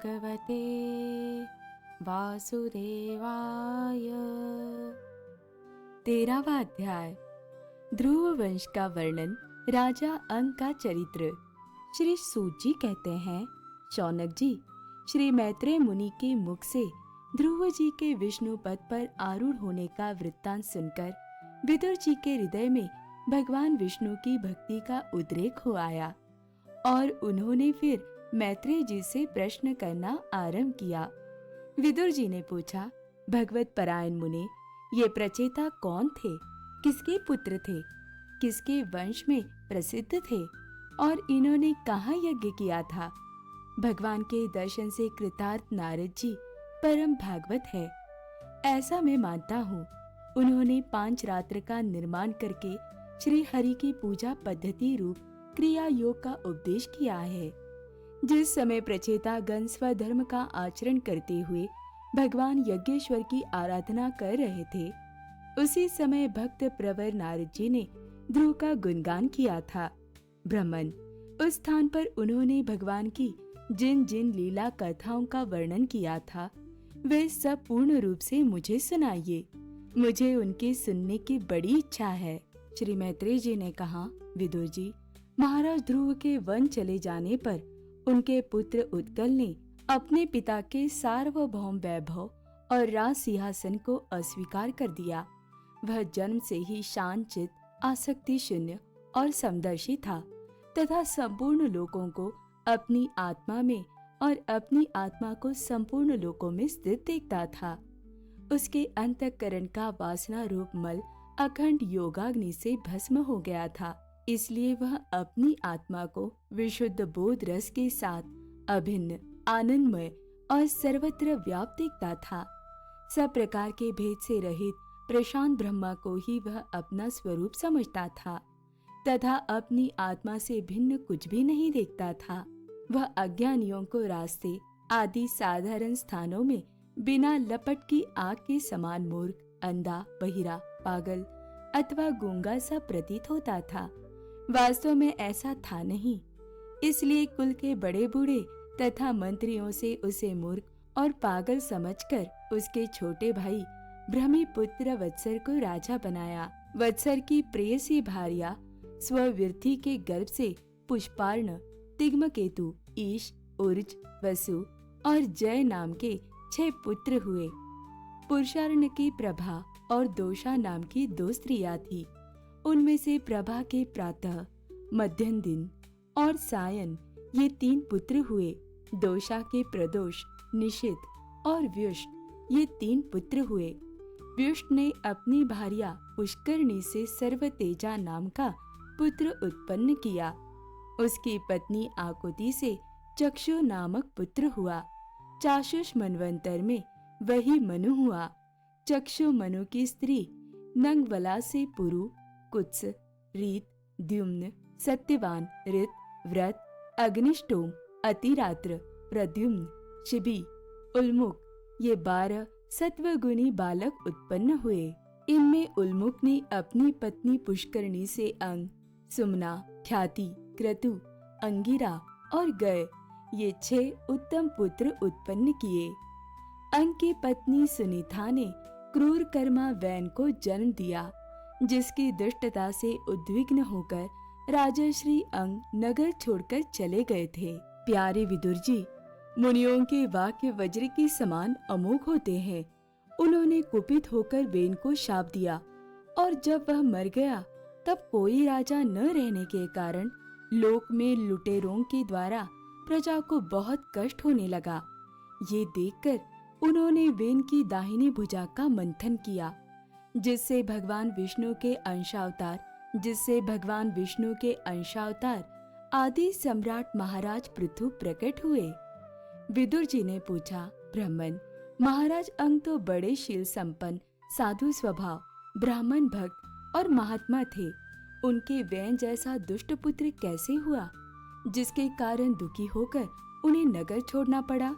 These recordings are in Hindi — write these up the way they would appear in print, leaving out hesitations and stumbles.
भगवते वासुदेवाय। 13वां अध्याय। ध्रुव वंश का वर्णन। राजा अंक का चरित्र। श्री सूत जी कहते हैं, शौनक जी, श्री मैत्रेय मुनि के मुख से ध्रुव जी के विष्णु पद पर आरूढ़ होने का वृत्तांत सुनकर विदुर जी के हृदय में भगवान विष्णु की भक्ति का उद्रेक हो आया और उन्होंने फिर मैत्रेय जी से प्रश्न करना आरंभ किया। विदुर जी ने पूछा, भगवत परायण मुने, ये प्रचेता कौन थे? किसके पुत्र थे? किसके वंश में प्रसिद्ध थे और इन्होंने कहाँ यज्ञ किया था? भगवान के दर्शन से कृतार्थ नारद जी परम भागवत है, ऐसा मैं मानता हूँ। उन्होंने 5 रात्र का निर्माण करके श्री हरि की पूजा पद्धति रूप क्रिया योग का उपदेश किया है। जिस समय प्रचेता गण स्वधर्म का आचरण करते हुए भगवान यज्ञेश्वर की आराधना कर रहे थे, उसी समय भक्त प्रवर नारद जी ने ध्रुव का गुणगान किया था। ब्राह्मण, उस स्थान पर उन्होंने भगवान की जिन जिन लीला कथाओं का वर्णन किया था, वे सब पूर्ण रूप से मुझे सुनाइए। मुझे उनके सुनने की बड़ी इच्छा है। श्री मैत्रेय जी ने कहा, विदुर जी, महाराज ध्रुव के वन चले जाने पर उनके पुत्र उत्कल ने अपने पिता के सार्वभौम वैभव और राज सिंहासन को अस्वीकार कर दिया। वह जन्म से ही शांत चित, आसक्ति शून्य और समदर्शी था तथा संपूर्ण लोकों को अपनी आत्मा में और अपनी आत्मा को संपूर्ण लोकों में स्थित देखता था। उसके अंतःकरण का वासना रूप मल अखंड योगाग्नि से भस्म हो गया था, इसलिए वह अपनी आत्मा को विशुद्ध बोध रस के साथ अभिन्न, आनंदमय और सर्वत्र व्याप्त देखता था। सब प्रकार के भेद से रहित प्रशांत ब्रह्मा को ही वह अपना स्वरूप समझता था तथा अपनी आत्मा से भिन्न कुछ भी नहीं देखता था। वह अज्ञानियों को रास्ते आदि साधारण स्थानों में बिना लपट की आग के समान मूर्ख, अंधा, बहिरा, पागल अथवा गूंगा सा प्रतीत होता था। वास्तव में ऐसा था नहीं। इसलिए कुल के बड़े बूढ़े तथा मंत्रियों से उसे मूर्ख और पागल समझकर उसके छोटे भाई भ्रमी पुत्र वत्सर को राजा बनाया। वत्सर की प्रेयसी भार्या स्वविर्थि के गर्भ से पुष्पार्ण, तिग्मकेतु, ईश, उर्ज, वसु और जय नाम के 6 पुत्र हुए। पुरुषार्ण की प्रभा और दोषा नाम की 2 स्त्रियां थी। उनमें से प्रभा के प्रातः, मध्याह्न दिन और सायं ये 3 पुत्र हुए। दोषा के प्रदोष, निशित और व्युष्ट ये 3 पुत्र हुए। व्युष्ट ने अपनी भार्या पुष्करणी से सर्वतेजा नाम का पुत्र उत्पन्न किया। उसकी पत्नी आकुति से चक्षु नामक पुत्र हुआ। चाशुष मनवंतर में वही मनु हुआ। चक्षु मनु की स्त्री नंगवला से पुरु, कुत्स, रीत, द्युम्न, सत्यवान, ऋत, व्रत, अग्निष्टोम, अतिरात्र, प्रद्युम्न, शिबी, उल्मुख ये 12 सत्वगुणी बालक उत्पन्न हुए। इनमें उल्मुख ने अपनी पत्नी पुष्करणी से अंग, सुमना, ख्याति, क्रतु, अंगिरा और गय ये 6 उत्तम पुत्र उत्पन्न किए। अंग की पत्नी सुनीता ने क्रूर कर्मा वैन को जन्म दिया, जिसकी दुष्टता से उद्विग्न होकर राजा श्री अंग नगर छोड़कर चले गए थे। प्यारे विदुर जी, मुनियों के वाक्य वज्र के समान अमोघ होते हैं। उन्होंने कुपित होकर वेन को शाप दिया और जब वह मर गया तब कोई राजा न रहने के कारण लोक में लुटेरों के द्वारा प्रजा को बहुत कष्ट होने लगा। ये देखकर उन्होंने वेन की दाहिनी भुजा का मंथन किया, जिससे भगवान विष्णु के अंशावतार आदि सम्राट महाराज पृथु प्रकट हुए। विदुर जी ने पूछा, ब्राह्मण, महाराज अंग तो बड़े शील संपन्न, साधु स्वभाव, ब्राह्मण भक्त और महात्मा थे। उनके वैन जैसा दुष्ट पुत्र कैसे हुआ, जिसके कारण दुखी होकर उन्हें नगर छोड़ना पड़ा?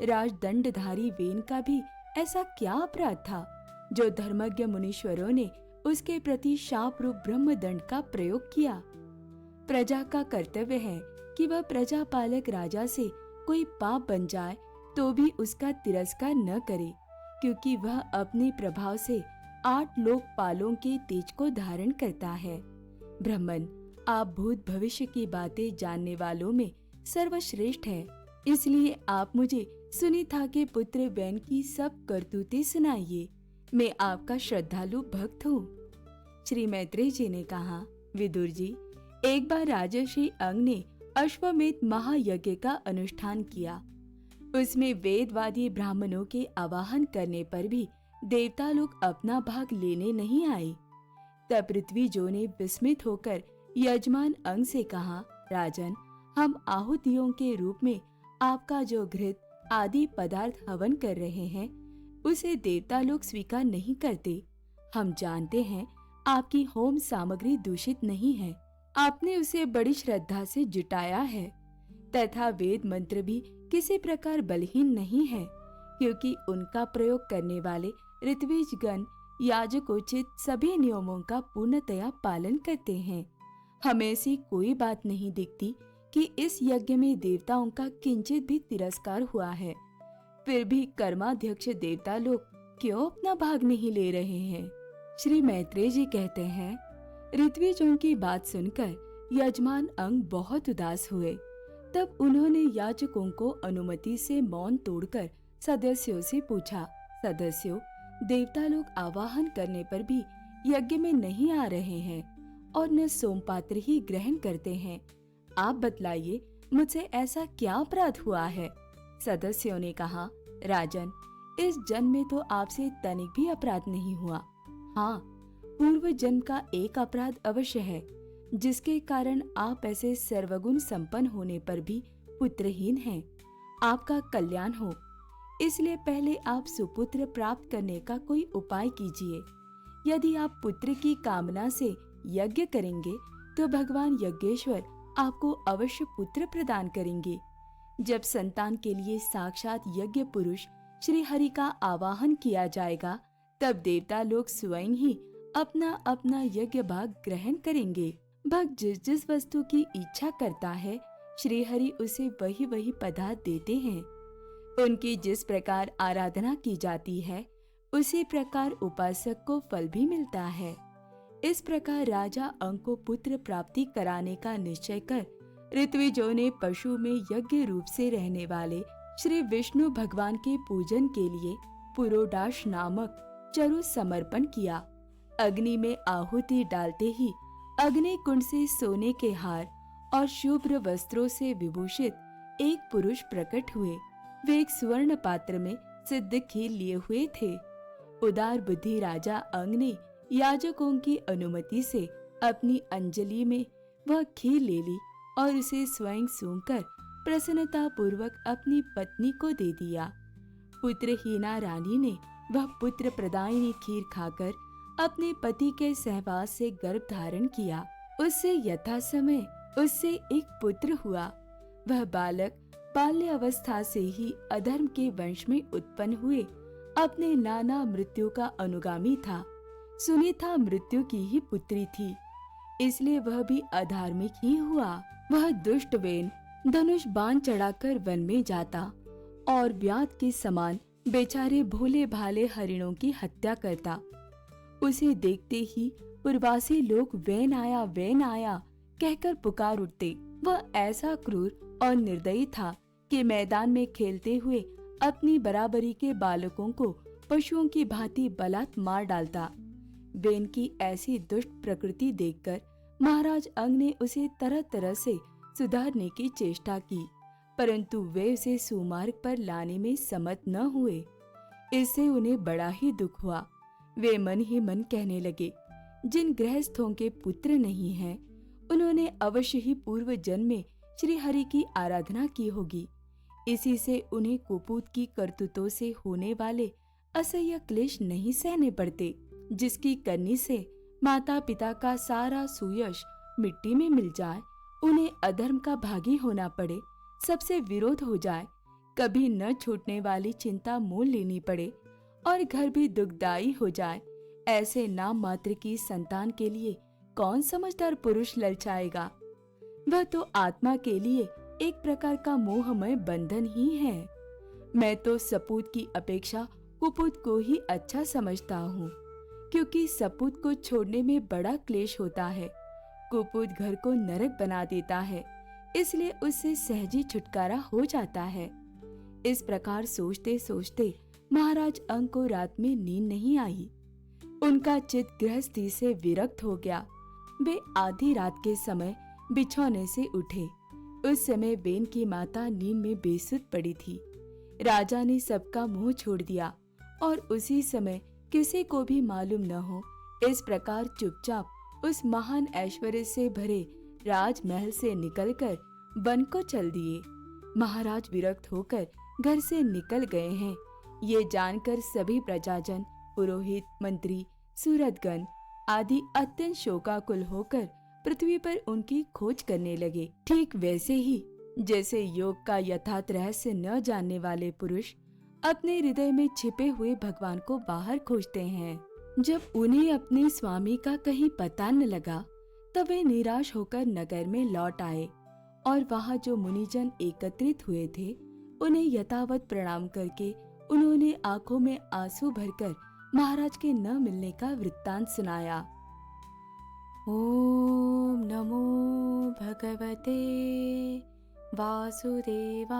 राजदंडधारी वेन का भी ऐसा क्या अपराध था जो धर्मज्ञ मुनीश्वरों ने उसके प्रति शाप रूप ब्रह्मदंड का प्रयोग किया? प्रजा का कर्तव्य है कि वह प्रजापालक राजा से कोई पाप बन जाए तो भी उसका तिरस्कार न करे, क्योंकि वह अपने प्रभाव से 8 लोकपालों के तेज को धारण करता है। ब्राह्मण, आप भूत भविष्य की बातें जानने वालों में सर्वश्रेष्ठ है, इसलिए आप मुझे सुनीता के पुत्र वैन की सब करतूतें सुनाइए। मैं आपका श्रद्धालु भक्त हूँ। श्री मैत्रेय जी ने कहा, विदुर जी, एक बार राजर्षि अंग ने अश्वमेध महायज्ञ का अनुष्ठान किया। उसमें वेदवादी ब्राह्मणों के आवाहन करने पर भी देवता लोग अपना भाग लेने नहीं आए। तब पृथ्वी जो ने विस्मित होकर यजमान अंग से कहा, राजन, हम आहुतियों के रूप में आपका जो घृत आदि पदार्थ हवन कर रहे हैं, उसे देवता लोग स्वीकार नहीं करते। हम जानते हैं आपकी होम सामग्री दूषित नहीं है, आपने उसे बड़ी श्रद्धा से जुटाया है, तथा वेद मंत्र भी किसी प्रकार बलहीन नहीं है, क्योंकि उनका प्रयोग करने वाले ऋत्विजगण याजकोचित सभी नियमों का पूर्णतया पालन करते हैं। हमें ऐसी कोई बात नहीं दिखती कि इस यज्ञ में देवताओं का किंचित भी तिरस्कार हुआ है। फिर भी कर्माध्यक्ष देवता लोग क्यों अपना भाग नहीं ले रहे हैं? श्री मैत्रेय जी कहते हैं, ऋत्विजों की बात सुनकर यजमान अंग बहुत उदास हुए। तब उन्होंने याजकों को अनुमति से मौन तोड़कर सदस्यों से पूछा, सदस्यों, देवता लोग आवाहन करने पर भी यज्ञ में नहीं आ रहे हैं और न सोमपात्र ही ग्रहण करते हैं। आप बतलाइए, मुझसे ऐसा क्या अपराध हुआ है? सदस्यों ने कहा, राजन, इस जन्म में तो आपसे तनिक भी अपराध नहीं हुआ। हाँ, पूर्व जन्म का एक अपराध अवश्य है, जिसके कारण आप ऐसे सर्वगुण संपन्न होने पर भी पुत्रहीन हैं। आपका कल्याण हो, इसलिए पहले आप सुपुत्र प्राप्त करने का कोई उपाय कीजिए। यदि आप पुत्र की कामना से यज्ञ करेंगे तो भगवान यज्ञेश्वर आपको अवश्य पुत्र प्रदान करेंगे। जब संतान के लिए साक्षात यज्ञ पुरुष श्री हरि का आवाहन किया जाएगा, तब देवता लोग स्वयं ही अपना अपना यज्ञ भाग ग्रहण करेंगे। भक्त जिस जिस वस्तु की इच्छा करता है, श्री हरि उसे वही वही पदार्थ देते हैं। उनकी जिस प्रकार आराधना की जाती है, उसी प्रकार उपासक को फल भी मिलता है। इस प्रकार राजा अंग को पुत्र प्राप्ति कराने का निश्चय कर ऋत्विजों ने पशु में यज्ञ रूप से रहने वाले श्री विष्णु भगवान के पूजन के लिए पुरोडाश नामक चरु समर्पण किया। अग्नि में आहुति डालते ही अग्नि कुंड से सोने के हार और शुभ्र वस्त्रों से विभूषित एक पुरुष प्रकट हुए। वे एक स्वर्ण पात्र में सिद्ध खीर लिए हुए थे। उदार बुद्धि राजा अंग ने याजकों की अनुमति से अपनी अंजलि में वह खीर ले ली और उसे स्वयं सूंघकर प्रसन्नता पूर्वक अपनी पत्नी को दे दिया। पुत्रहीना रानी ने वह पुत्र प्रदायिनी खीर खाकर अपने पति के सहवास से गर्भ धारण किया। उससे यथा समय उससे एक पुत्र हुआ। वह बालक बाल्य अवस्था से ही अधर्म के वंश में उत्पन्न हुए अपने नाना मृत्यु का अनुगामी था। सुनीता मृत्यु की ही पुत्री थी, इसलिए वह भी अधार्मिक ही हुआ। वह दुष्ट वेन धनुष बाण चढ़ाकर वन में जाता और ब्यात के समान बेचारे भोले भाले हरिणों की हत्या करता। उसे देखते ही पुरवासी लोग वैन आया कहकर पुकार उठते। वह ऐसा क्रूर और निर्दयी था कि मैदान में खेलते हुए अपनी बराबरी के बालकों को पशुओं की भांति बलात् मार डालता। वेन की ऐसी दुष्ट प्रकृति देखकर महाराज अंग ने उसे तरह तरह से सुधारने की चेष्टा की, परंतु वे उसे सुमार्ग पर लाने में समर्थ न हुए। इससे उन्हें बड़ा ही दुख हुआ। वे मन ही मन कहने लगे, जिन गृहस्थों के पुत्र नहीं हैं, उन्होंने अवश्य ही पूर्व जन्म में श्री हरि की आराधना की होगी। इसी से उन्हें कुपूत की करतूतों से होने वाले असह्य क्लेश नहीं सहने पड़ते, जिसकी करनी से माता पिता का सारा सुयश मिट्टी में मिल जाए, उन्हें अधर्म का भागी होना पड़े, सबसे विरोध हो जाए, कभी न छूटने वाली चिंता मोल लेनी पड़े और घर भी दुखदायी हो जाए। ऐसे नाम मात्र की संतान के लिए कौन समझदार पुरुष ललचाएगा? वह तो आत्मा के लिए एक प्रकार का मोहमय बंधन ही है। मैं तो सपूत की अपेक्षा कुपुत को ही अच्छा समझता हूँ, क्योंकि सपूत को छोड़ने में बड़ा क्लेश होता है। कुपुत घर को नरक बना देता है, इसलिए उससे सहजी छुटकारा हो जाता है। इस प्रकार सोचते सोचते महाराज अंक को रात में नींद नहीं आई। उनका चित्त गृहस्थी से विरक्त हो गया। वे आधी रात के समय बिछौने से उठे। उस समय बेन की माता नींद में बेसुध पड़ी थी। राजा ने सबका मुंह छोड़ दिया और उसी समय किसी को भी मालूम न हो, इस प्रकार चुपचाप उस महान ऐश्वर्य से भरे राजमहल से निकलकर वन को चल दिए। महाराज विरक्त होकर घर से निकल गए हैं, ये जानकर सभी प्रजाजन, पुरोहित, मंत्री, सूरतगण आदि अत्यंत शोकाकुल होकर पृथ्वी पर उनकी खोज करने लगे। ठीक वैसे ही जैसे योग का यथार्थ रहस्य न जानने वाले पुरुष अपने हृदय में छिपे हुए भगवान को बाहर खोजते हैं। जब उन्हें अपने स्वामी का कहीं पता न लगा, तब वे निराश होकर नगर में लौट आए और वहाँ जो मुनिजन एकत्रित हुए थे, उन्हें यथावत प्रणाम करके उन्होंने आंखों में आंसू भरकर महाराज के न मिलने का वृत्तांत सुनाया। ओम नमो भगवते वासुदेवाय।